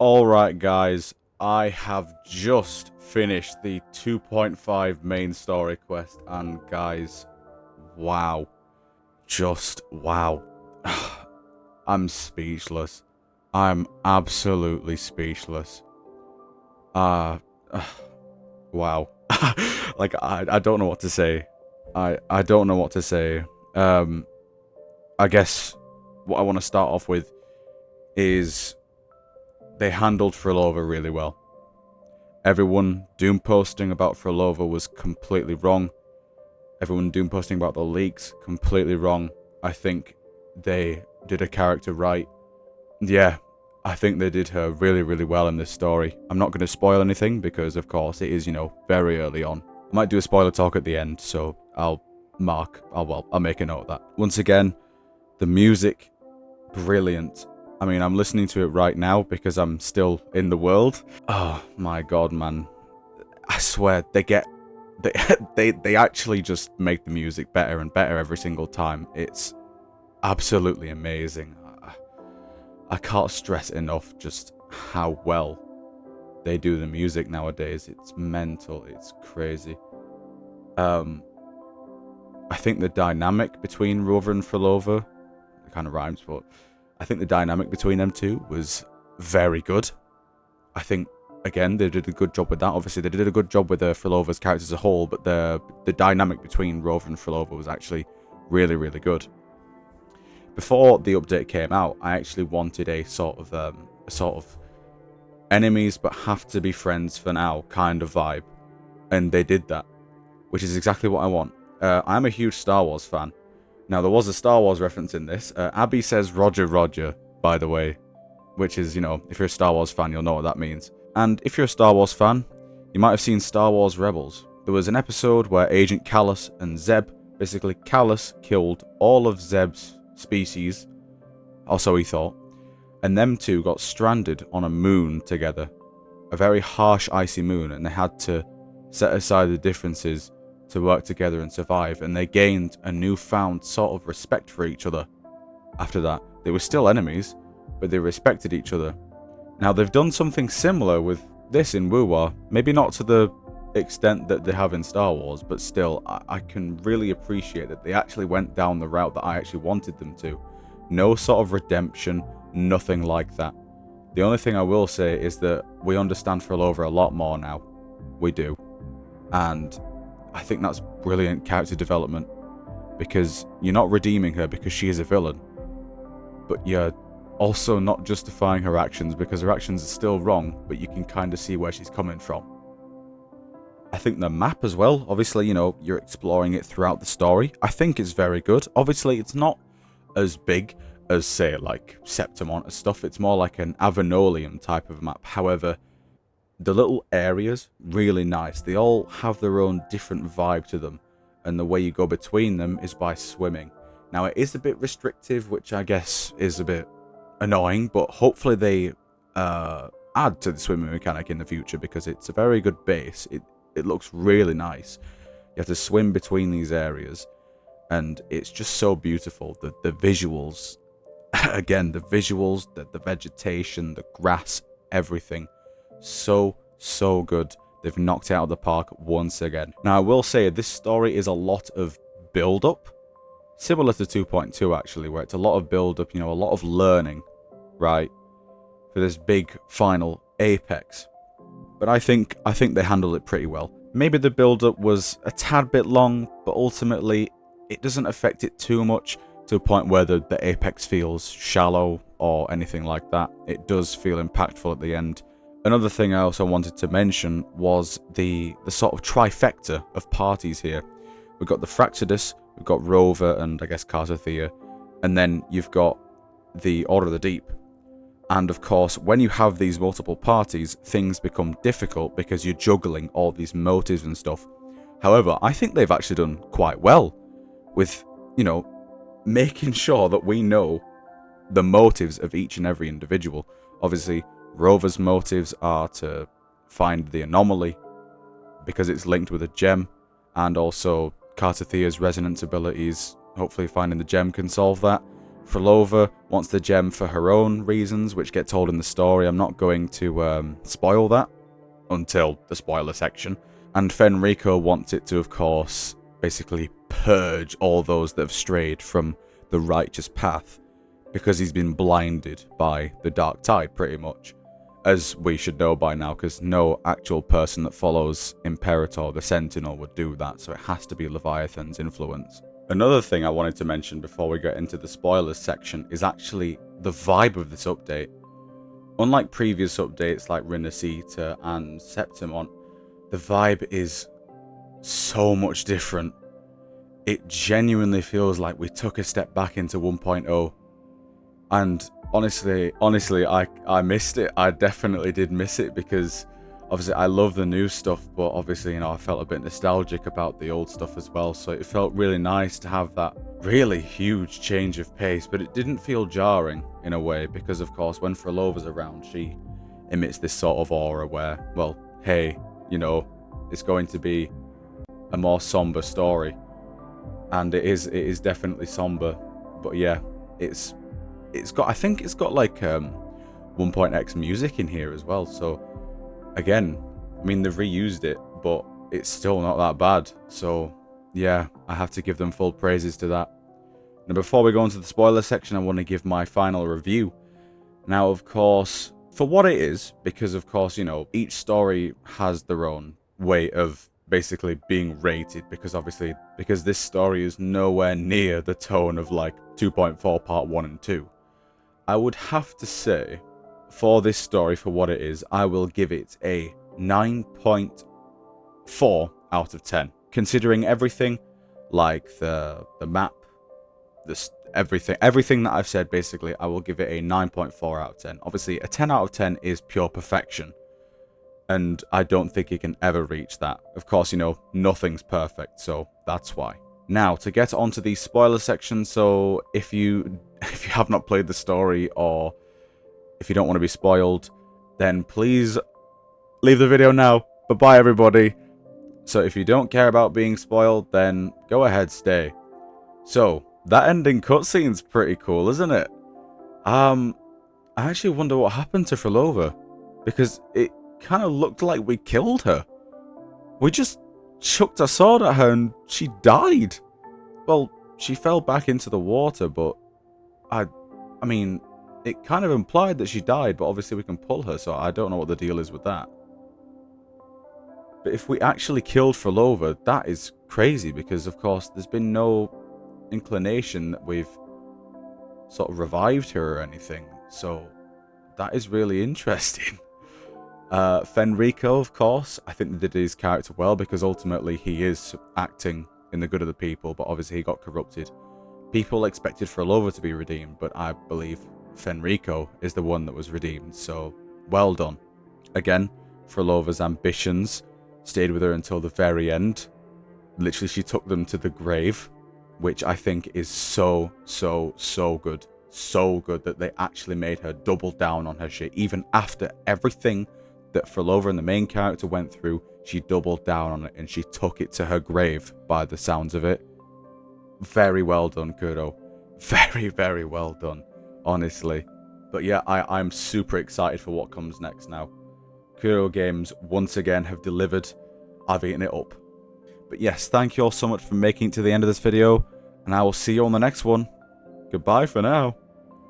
Alright guys, I have just finished the 2.5 main story quest, and guys, wow. Just wow. I'm speechless. I'm absolutely speechless. Uh, wow. Like, I don't know what to say. I don't know what to say. I guess what I want to start off with is they handled Phrolova really well. Everyone doom posting about Phrolova was completely wrong. Everyone doom posting about the leaks, completely wrong. I think they did a character right. Yeah, I think they did her really, really well in this story. I'm not going to spoil anything because, of course, it is, very early on. I might do a spoiler talk at the end, so I'll make a note of that. Once again, the music, brilliant. I mean, I'm listening to it right now because I'm still in the world. Oh my god, man. I swear, they actually just make the music better and better every single time. It's absolutely amazing. I can't stress enough just how well they do the music nowadays. It's mental. It's crazy. I think the dynamic between Rover and Phrolova, it kind of rhymes, but I think the dynamic between them two was very good. I think, again, they did a good job with that. Obviously, they did a good job with Phrolova's characters as a whole, but the dynamic between Rover and Phrolova was actually really, really good. Before the update came out, I actually wanted a sort of enemies but have to be friends for now kind of vibe, and they did that, which is exactly what I want. I'm a huge Star Wars fan. Now, there was a Star Wars reference in this. Abby says Roger Roger, by the way, which is, if you're a Star Wars fan, you'll know what that means. And if you're a Star Wars fan, you might have seen Star Wars Rebels. There was an episode where Agent Callus and Zeb, basically Callus killed all of Zeb's species, or so he thought, and them two got stranded on a moon together. A very harsh, icy moon, and they had to set aside the differences to work together and survive, and they gained a newfound sort of respect for each other. After that, they were still enemies, but they respected each other. Now, they've done something similar with this in wuwa, maybe not to the extent that they have in Star Wars, but still, I can really appreciate that they actually went down the route that I actually wanted them to. No sort of redemption, nothing like that. The only thing I will say is that we understand Phrolova a lot more now. We do. And I think that's brilliant character development, because you're not redeeming her because she is a villain, but you're also not justifying her actions because her actions are still wrong, but you can kind of see where she's coming from. I think the map as well, obviously, you're exploring it throughout the story. I think it's very good. Obviously, it's not as big as, say, like Septimont and stuff. It's more like an Avenolium type of map. However, the little areas, really nice. They all have their own different vibe to them, and the way you go between them is by swimming. Now, it is a bit restrictive, which I guess is a bit annoying, but hopefully they add to the swimming mechanic in the future, because it's a very good base. It looks really nice. You have to swim between these areas, and it's just so beautiful. The visuals, again, the visuals, the vegetation, the grass, everything. So good. They've knocked it out of the park once again. Now, I will say this story is a lot of build-up, similar to 2.2 actually, where it's a lot of build-up, a lot of learning, right, for this big final apex. But I think they handled it pretty well. Maybe the build-up was a tad bit long, but ultimately it doesn't affect it too much to a point where the apex feels shallow or anything like that. It does feel impactful at the end. Another thing I also wanted to mention was the sort of trifecta of parties here. We've got the Fractidus, we've got Rover, and I guess Cartothea, and then you've got the Order of the Deep. And of course, when you have these multiple parties, things become difficult because you're juggling all these motives and stuff. However, I think they've actually done quite well with, making sure that we know the motives of each and every individual. Obviously, Rover's motives are to find the anomaly because it's linked with a gem, and also Cartothea's resonance abilities, hopefully finding the gem can solve that. Phrolova wants the gem for her own reasons, which get told in the story. I'm not going to spoil that until the spoiler section. And Fenrico wants it to, of course, basically purge all those that have strayed from the righteous path, because he's been blinded by the dark tide, pretty much. As we should know by now, because no actual person that follows Imperator, the Sentinel, would do that, so it has to be Leviathan's influence. Another thing I wanted to mention before we get into the spoilers section is actually the vibe of this update. Unlike previous updates like Renacita and Septimon, the vibe is so much different. It genuinely feels like we took a step back into 1.0. And honestly, I missed it. I definitely did miss it, because obviously I love the new stuff, but obviously, you know, I felt a bit nostalgic about the old stuff as well. So it felt really nice to have that really huge change of pace, but it didn't feel jarring in a way, because of course when Phrolova's around, she emits this sort of aura where, well, hey, you know, it's going to be a more somber story. And it is definitely somber. But yeah, it's got, I think it's got like 1.x music in here as well. So again, I mean, they've reused it, but it's still not that bad. So yeah, I have to give them full praises to that. Now, before we go into the spoiler section, I want to give my final review. Now, of course, for what it is, because of course, you know, each story has their own way of basically being rated, because this story is nowhere near the tone of like 2.4 part 1 and 2. I would have to say, for this story, for what it is, I will give it a 9.4 out of 10. Considering everything, like the map, everything that I've said, basically, I will give it a 9.4 out of 10. Obviously, a 10 out of 10 is pure perfection, and I don't think it can ever reach that. Of course, you know, nothing's perfect, so that's why. Now, to get onto the spoiler section, so if you have not played the story, or if you don't want to be spoiled, then please leave the video now. Bye-bye, everybody. So if you don't care about being spoiled, then go ahead, stay. So, that ending cutscene's pretty cool, isn't it? I actually wonder what happened to Phrolova, because it kind of looked like we killed her. We just chucked a sword at her and she died. Well, she fell back into the water, but I mean, it kind of implied that she died, but obviously we can pull her, so I don't know what the deal is with that. But if we actually killed Phrolova, that is crazy, because of course there's been no inclination that we've sort of revived her or anything, so that is really interesting. Fenrico, of course, I think they did his character well, because ultimately he is acting in the good of the people, but obviously he got corrupted. People expected Phrolova to be redeemed, but I believe Fenrico is the one that was redeemed, so well done. Again, Phrolova's ambitions stayed with her until the very end. Literally, she took them to the grave, which I think is so good. So good that they actually made her double down on her shit. Even after everything that Phrolova and the main character went through, she doubled down on it and she took it to her grave, by the sounds of it. Very well done, Kuro. Very well done, honestly. But yeah, I'm super excited for what comes next now. Kuro Games once again have delivered. I've eaten it up. But yes, thank you all so much for making it to the end of this video, and I will see you on the next one. Goodbye for now.